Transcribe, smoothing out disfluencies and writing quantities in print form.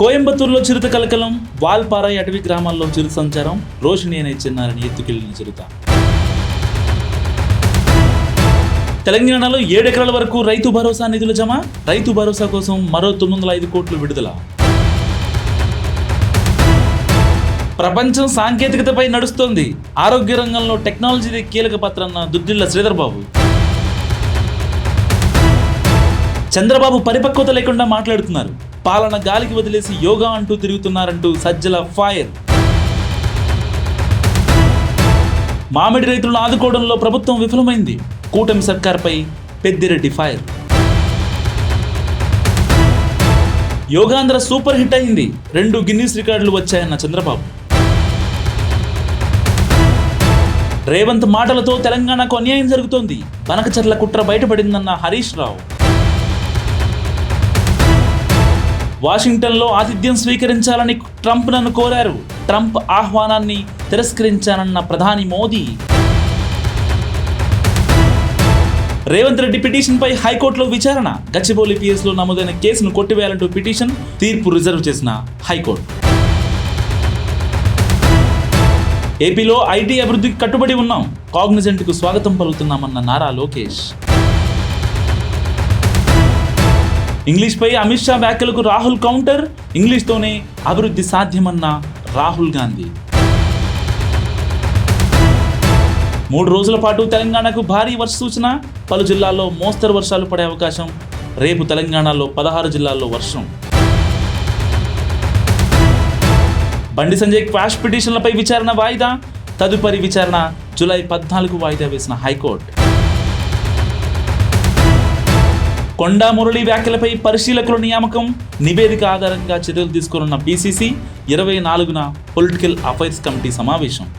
కోయంబత్తూరులో చిరుత కలకలం, వాల్పారాయ్ అటవీ గ్రామాల్లో చిరుత సంచారం, రోషిణి అనే చిన్నారిని ఎత్తుకెళ్లిన చిరుత. తెలంగాణలో 7 ఎకరాల వరకు రైతు భరోసా నిధుల జమ, రైతు భరోసా కోసం మరో 905 కోట్లు విడుదల. ప్రపంచం సాంకేతికతపై నడుస్తోంది, ఆరోగ్య రంగంలో టెక్నాలజీదే కీలక పాత్ర అన్న దుద్దిళ్ల శ్రీధర్ బాబు. చంద్రబాబు పరిపక్వత లేకుండా మాట్లాడుతున్నారు, పాలన గాలికి వదిలేసి యోగా అంటూ తిరుగుతున్నారంటూ సజ్జల ఫైర్. మామిడి రైతులను ఆదుకోవడంలో ప్రభుత్వం విఫలమైంది, కూటమి సర్కార్పై Peddireddy fire. Yogandhra super hit అయింది, 2 గిన్నీస్ రికార్డులు వచ్చాయన్న చంద్రబాబు. రేవంత్ మాటలతో తెలంగాణకు అన్యాయం జరుగుతోంది, బనకచర్ల కుట్ర బయటపడిందన్న హరీష్ రావు. వాషింగ్టన్లో ఆతిథ్యం స్వీకరించాలని ట్రంప్ నన్ను కోరారు, ట్రంప్ ఆహ్వానాన్ని తిరస్కరించానన్న ప్రధాని మోదీ. రేవంత్ రెడ్డి పిటిషన్పై హైకోర్టులో విచారణ, గచ్చిబౌలి పిఎస్లో నమోదైన కేసును కొట్టివేయాలంటూ పిటిషన్, తీర్పు రిజర్వ్ చేసిన హైకోర్టు. ఏపీలో ఐటీ అభివృద్ధికి కట్టుబడి ఉన్నాం, కాగ్నిజెంట్కు స్వాగతం పలుకుతున్నామన్న నారా లోకేష్. ఇంగ్లీష్పై అమిత్ షా వ్యాఖ్యలకు రాహుల్ కౌంటర్, ఇంగ్లీష్తోనే అభివృద్ధి సాధ్యమన్న రాహుల్ గాంధీ. 3 రోజుల పాటు తెలంగాణకు భారీ వర్ష సూచన, పలు జిల్లాల్లో మోస్తరు వర్షాలు పడే అవకాశం, రేపు తెలంగాణలో 16 జిల్లాల్లో వర్షం. బండి సంజయ్ క్వాష్ పిటిషన్లపై విచారణ వాయిదా, తదుపరి విచారణ జూలై 14 వాయిదా వేసిన హైకోర్టు. కొండా మురళి వ్యాఖ్యలపై పరిశీలకుల నియామకం, నివేదిక ఆధారంగా చర్యలు తీసుకోనున్న పిసిసి, 24న పొలిటికల్ అఫైర్స్ కమిటీ సమావేశం.